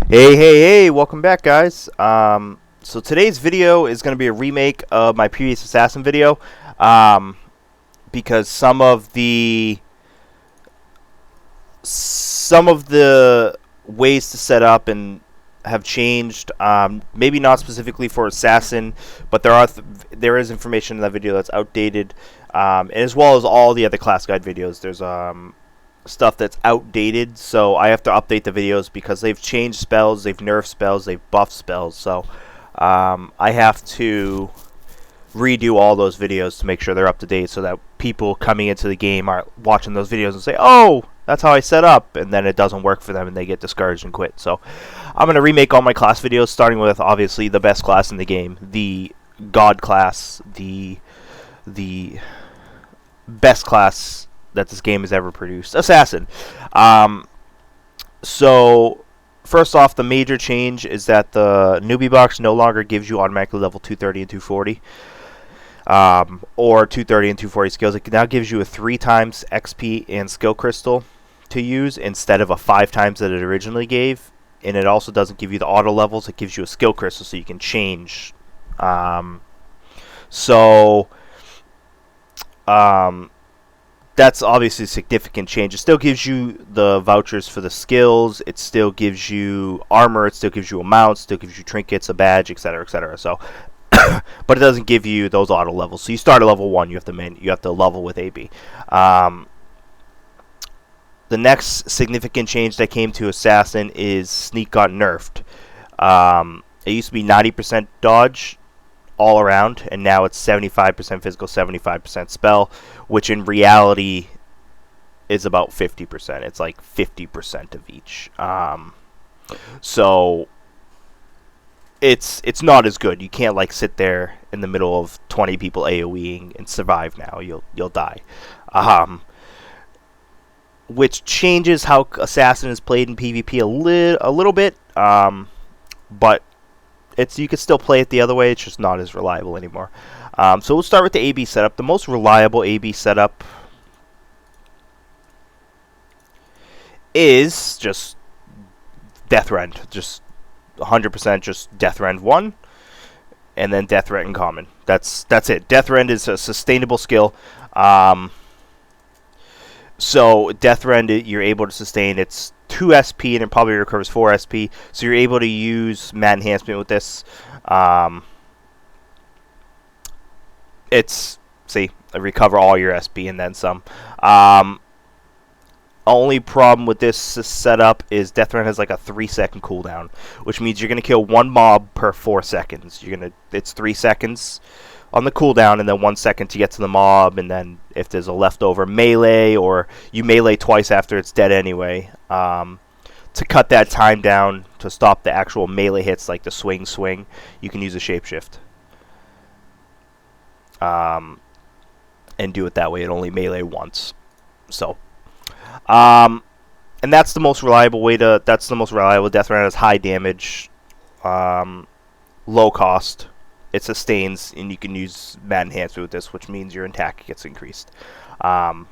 Hey, welcome back, guys. So today's video is going to be a remake of my previous Assassin video, um, because some of the ways to set up and have changed. Maybe not specifically for Assassin, but there is information in that video that's outdated, and as well as all the other class guide videos. There's stuff that's outdated, so I have to update the videos because they've changed spells, they've nerfed spells, they've buffed spells, so I have to redo all those videos to make sure they're up to date so that people coming into the game are watching those videos and say, oh, that's how I set up, and then it doesn't work for them and they get discouraged and quit. So I'm going to remake all my class videos, starting with obviously the best class in the game, the God class, the best class that this game has ever produced, Assassin. So first off, the major change is that the newbie box no longer gives you automatically level 230 and 240, or 230 and 240 skills. It now gives you a 3 times XP and skill crystal to use instead of a 5 times that it originally gave. And it also doesn't give you the auto levels. It gives you a skill crystal so you can change. That's obviously a significant change. It still gives you the vouchers for the skills. It still gives you armor. It still gives you a mount. It still gives you trinkets, a badge, etc., etc. So, but it doesn't give you those auto levels. So you start at level 1. You have to level with AB. The next significant change that came to Assassin is Sneak got nerfed. It used to be 90% dodge all around, and now it's 75% physical, 75% spell, which in reality is about 50%. It's like 50% of each. So it's not as good. You can't like sit there in the middle of 20 people AoEing and survive now. You'll die. Which changes how Assassin is played in PvP a little bit, but you can still play it the other way. It's just not as reliable anymore. So we'll start with the AB setup. The most reliable AB setup is just Deathrend, just 100% just Deathrend 1, and then Deathrend in common. That's it. Deathrend is a sustainable skill. So Deathrend, you're able to sustain. It's 2 SP and it probably recovers 4 SP. So you're able to use Mat Enhancement with this. Recover all your SP and then some. Only problem with this setup is Deathrend has like a 3-second cooldown, which means you're gonna kill 1 mob per 4 seconds. It's 3 seconds on the cooldown, and then 1 second to get to the mob, and then if there's a leftover melee, or you melee twice after it's dead anyway, to cut that time down to stop the actual melee hits like the swing, you can use a shapeshift. And do it that way. It only melee once. So, and that's the most reliable way to. That's the most reliable. Deathrend has high damage, low cost. It sustains, and you can use Mat Enhancement with this, which means your attack gets increased. Or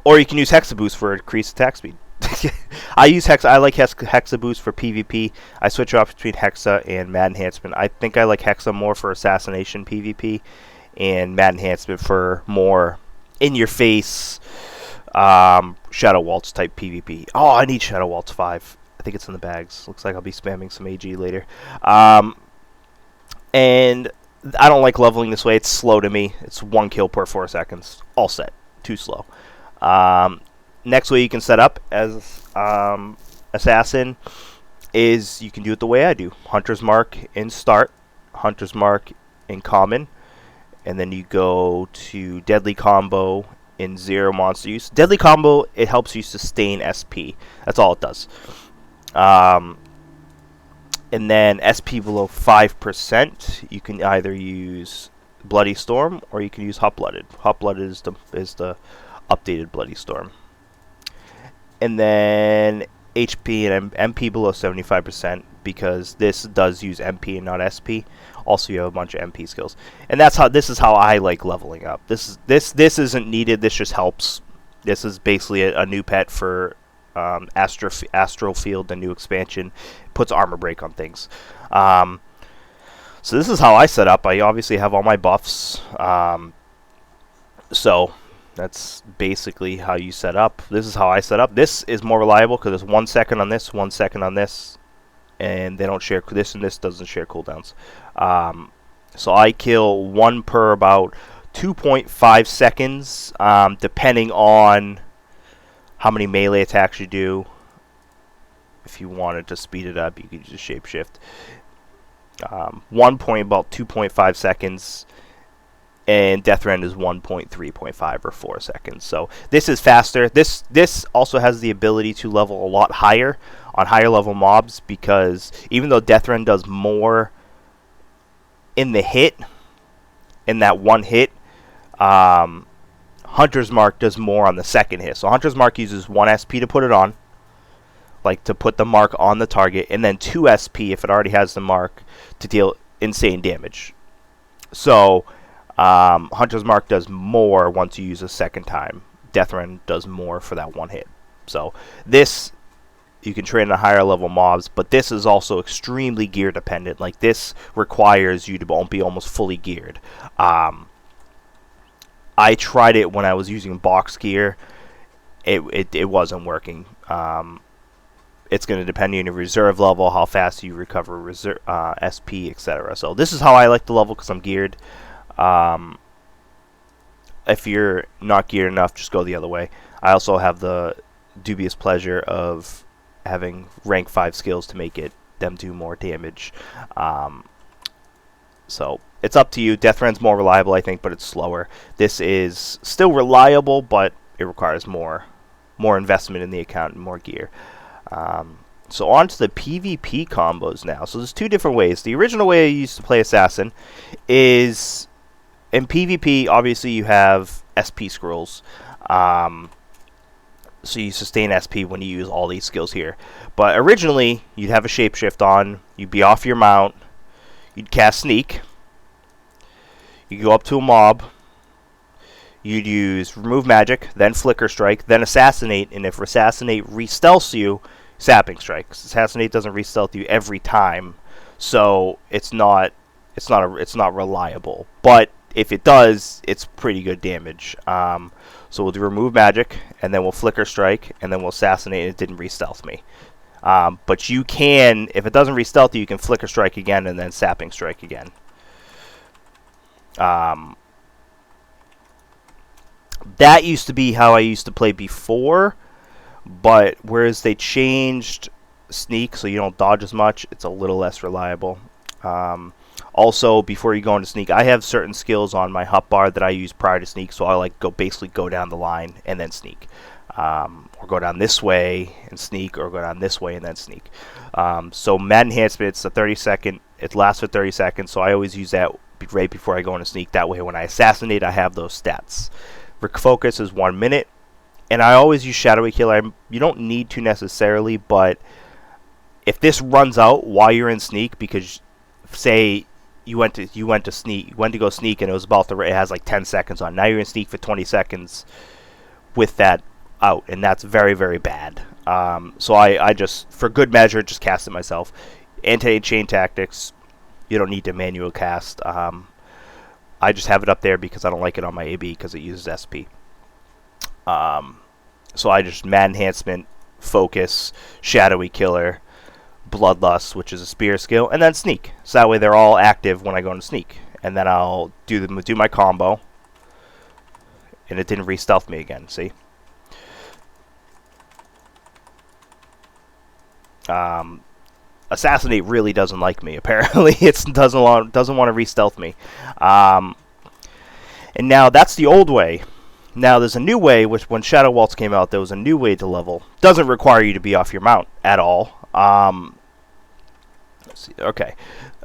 you can use Hexa Boost for increased attack speed. I like Hexa Boost for PvP. I switch off between Hexa and Mat Enhancement. I think I like Hexa more for Assassination PvP, and Mat Enhancement for more in-your-face Shadow Waltz type PvP. Oh, I need Shadow Waltz 5. I think it's in the bags. Looks like I'll be spamming some AG later. And I don't like leveling this way. It's slow to me. It's 1 kill per 4 seconds. All set. Too slow. Next way you can set up as Assassin is you can do it the way I do. Hunter's Mark in start. Hunter's Mark in common. And then you go to Deadly Combo in 0 monster use. Deadly Combo, it helps you sustain SP. That's all it does. And then SP below 5%, you can either use Bloody Storm or you can use Hot Blooded. Hot Blooded is the updated Bloody Storm. And then HP and MP below 75%, because this does use MP and not SP. Also, you have a bunch of MP skills, and this is how I like leveling up. This isn't needed. This just helps. This is basically a new pet for Astral Field, the new expansion, puts armor break on things. So this is how I set up. I obviously have all my buffs. So that's basically how you set up. This is how I set up. This is more reliable because it's 1 second on this, 1 second on this, and they don't share this, and this doesn't share cooldowns. So I kill one per about 2.5 seconds, depending on how many melee attacks you do. If you wanted to speed it up, you could just shapeshift. 2.5 seconds, and Death Rend is 1.3.5 or 4 seconds. So this is faster. This also has the ability to level a lot higher on higher level mobs, because even though Death Rend does more in the hit, in that one hit, Hunter's Mark does more on the second hit. So Hunter's Mark uses 1 SP to put it on, like to put the mark on the target, and then 2 SP if it already has the mark to deal insane damage. So Hunter's Mark does more once you use a second time. Death Rend does more for that one hit. So this, you can train on higher level mobs, but this is also extremely gear dependent. Like, this requires you to be almost fully geared. I tried it when I was using box gear. It wasn't working. It's going to depend on your reserve level, how fast you recover SP, etc. So this is how I like to level, because I'm geared. If you're not geared enough, just go the other way. I also have the dubious pleasure of having rank 5 skills to make them do more damage. So it's up to you. Death Rend's more reliable, I think, but it's slower. This is still reliable, but it requires more investment in the account and more gear. So on to the PvP combos now. So there's 2 different ways. The original way I used to play Assassin is, in PvP, obviously you have SP scrolls. So you sustain SP when you use all these skills here. But originally, you'd have a shapeshift on, you'd be off your mount, you'd cast Sneak, you'd go up to a mob, you'd use Remove Magic, then Flicker Strike, then Assassinate, and if Assassinate re-stealths you, Sapping Strike. Assassinate doesn't re-stealth you every time, so it's not reliable. But if it does, it's pretty good damage. So we'll do Remove Magic, and then we'll Flicker Strike, and then we'll Assassinate, and it didn't re-stealth me. But you can, if it doesn't re-stealth you, can Flicker Strike again, and then Sapping Strike again. That used to be how I used to play before, but whereas they changed Sneak so you don't dodge as much, it's a little less reliable. Also, before you go into Sneak, I have certain skills on my hotbar that I use prior to Sneak, so I basically go down the line and then Sneak. Or go down this way and Sneak, or go down this way and then Sneak. So Mad Enhancement, it's a 30-second, it lasts for 30 seconds, so I always use that right before I go into Sneak. That way when I Assassinate, I have those stats. Focus is 1 minute, and I always use Shadowy Killer. You don't need to necessarily, but if this runs out while you're in Sneak, because say you went to go Sneak and it was it has like 10 seconds on. Now you're in Sneak for 20 seconds with that out, and that's very, very bad. So I just, for good measure, just cast it myself. Anti-chain tactics, you don't need to manual cast. I just have it up there because I don't like it on my AB because it uses SP. So I just Mad Enhancement, Focus, Shadowy Killer, Bloodlust, which is a spear skill, and then Sneak. So that way they're all active when I go into Sneak. And then I'll do my combo, and it didn't re-stealth me again, see? Assassinate really doesn't like me, apparently. It doesn't want to re-stealth me. And now that's the old way. Now there's a new way, which when Shadow Waltz came out, there was a new way to level. Doesn't require you to be off your mount at all. Let's see. Okay.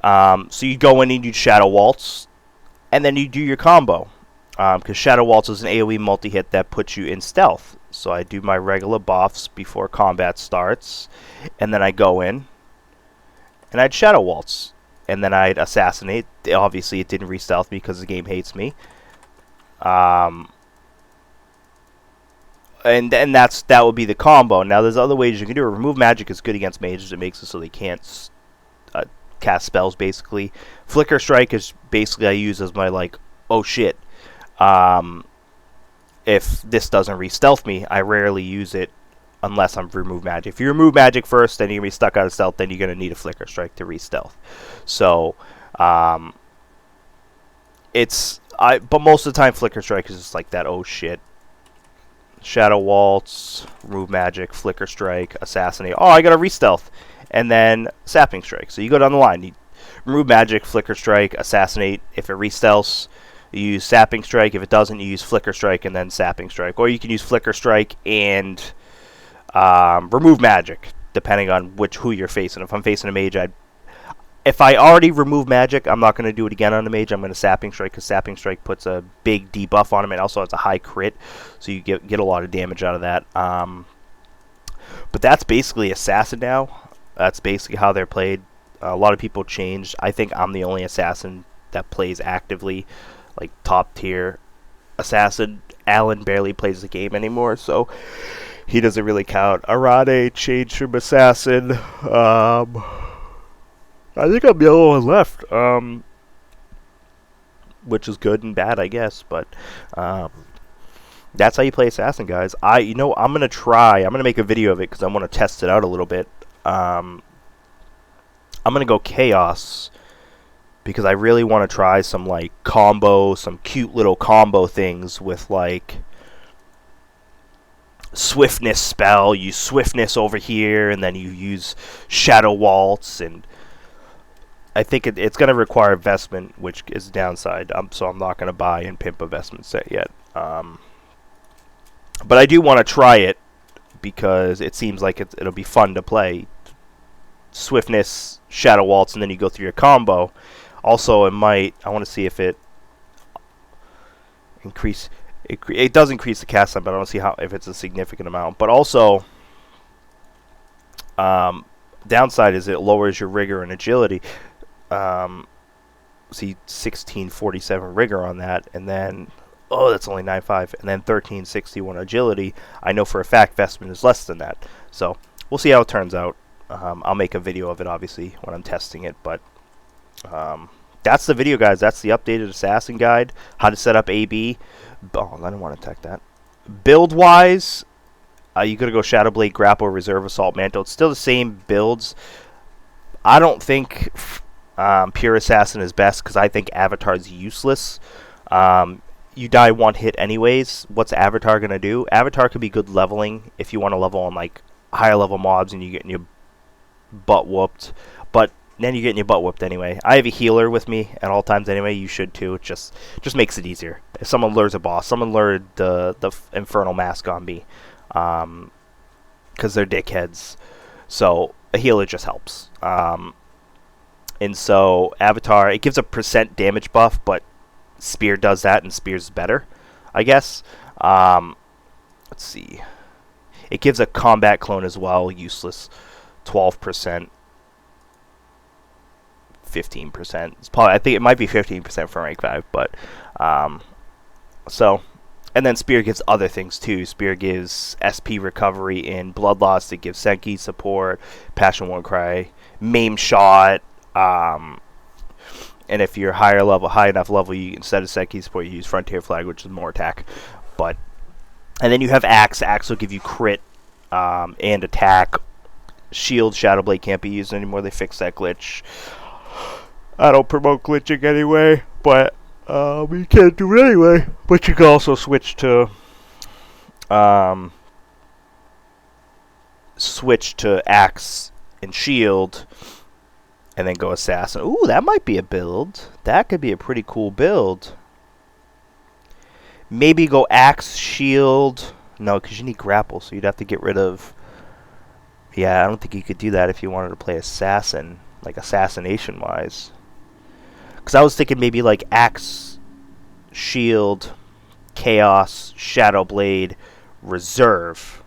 So you go in and you Shadow Waltz, and then you do your combo. Because Shadow Waltz is an AoE multi-hit that puts you in stealth. So I do my regular buffs before combat starts, and then I go in, and I'd Shadow Waltz, and then I'd Assassinate. Obviously, it didn't re-stealth me because the game hates me. and that would be the combo. Now there's other ways you can do it. Remove magic is good against mages. It makes it so they can't cast spells, basically. Flicker Strike is basically I use as my, like, oh shit, if this doesn't re-stealth me, I rarely use it unless I'm remove magic. If you remove magic first, then you're going to be stuck out of stealth, then you're going to need a Flicker Strike to re-stealth. So, but most of the time Flicker Strike is just like that, oh shit. Shadow Waltz, remove magic, Flicker Strike, Assassinate. Oh, I got a re-stealth. And then Sapping Strike. So you go down the line. You remove magic, Flicker Strike, Assassinate. If it re-stealths, you use Sapping Strike. If it doesn't, you use Flicker Strike and then Sapping Strike. Or you can use Flicker Strike and remove magic, depending on who you're facing. If I'm facing a mage, if I already remove magic, I'm not going to do it again on the mage. I'm going to Sapping Strike, because Sapping Strike puts a big debuff on him, and also it's a high crit, so you get a lot of damage out of that. But that's basically Assassin now. That's basically how they're played. A lot of people changed. I think I'm the only Assassin that plays actively, like top tier Assassin. Alan barely plays the game anymore, so he doesn't really count. Arade changed from Assassin. I think I'm the only one left, which is good and bad, I guess. But that's how you play Assassin, guys. I'm gonna try. I'm gonna make a video of it because I want to test it out a little bit. I'm gonna go Chaos because I really want to try some like some cute little combo things with like Swiftness spell. Use Swiftness over here, and then you use Shadow Waltz, and I think it's going to require investment, which is a downside. So I'm not going to buy and pimp a investment set yet. But I do want to try it because it seems like it'll be fun to play. Swiftness, Shadow Waltz, and then you go through your combo. Also, I want to see if it increase. It does increase the cast time, but I don't see if it's a significant amount. But also, downside is it lowers your rigor and agility. See 1647 rigor on that, and then that's only 9.5, and then 1361 agility. I know for a fact Vestment is less than that, so we'll see how it turns out. I'll make a video of it obviously when I'm testing it, but that's the video, guys. That's the updated Assassin guide, how to set up AB. Oh, I don't want to attack that. Build wise, you gotta go Shadowblade, Grapple, Reserve, Assault, Mantle. It's still the same builds. I don't think Pure Assassin is best because I think Avatar's useless. You die one hit anyways. What's Avatar gonna do? Avatar could be good leveling if you want to level on like higher level mobs and you're getting your butt whooped, but then you're getting your butt whooped anyway. I have a healer with me at all times anyway. You should too. It just makes it easier. If someone lures a boss, someone lured the Infernal Mask on me, because they're dickheads. So a healer just helps. And so Avatar, it gives a % damage buff, but Spear does that, and Spear's better, I guess. Let's see. It gives a combat clone as well, useless, 12%, 15%. It's probably, I think it might be 15% for rank 5, but so, and then Spear gives other things too. Spear gives SP recovery in Bloodlust. It gives Senki support, Passion War Cry, Maim Shot. And if you're high enough level, you instead of Senki support, you use Frontier Flag, which is more attack. But and then you have Axe. Axe will give you crit and attack. Shield, Shadowblade can't be used anymore. They fixed that glitch. I don't promote glitching anyway, but you can't do it anyway. But you can also switch to Axe and Shield, and then go Assassin. Ooh, that might be a build. That could be a pretty cool build. Maybe go Axe, Shield. No, because you need Grapple, so you'd have to get rid of... Yeah, I don't think you could do that if you wanted to play Assassin, like assassination-wise. Because I was thinking maybe like Axe, Shield, Chaos, Shadowblade, Reserve.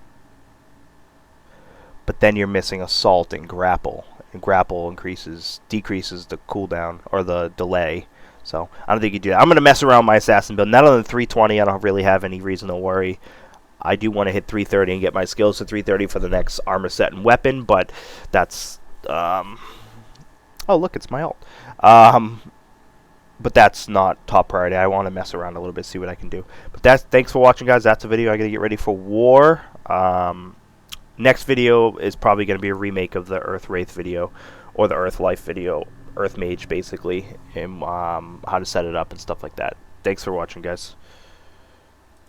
But then you're missing Assault and Grapple. And Grapple decreases the cooldown, or the delay. So, I don't think you do that. I'm going to mess around my Assassin build. Not on the 320, I don't really have any reason to worry. I do want to hit 330 and get my skills to 330 for the next armor set and weapon, but that's... oh, look, it's my ult. But that's not top priority. I want to mess around a little bit, see what I can do. But thanks for watching, guys. That's a video. I got to get ready for war. Next video is probably going to be a remake of the Earth Wraith video, or the Earth Life video, Earth Mage, basically, and how to set it up and stuff like that. Thanks for watching, guys.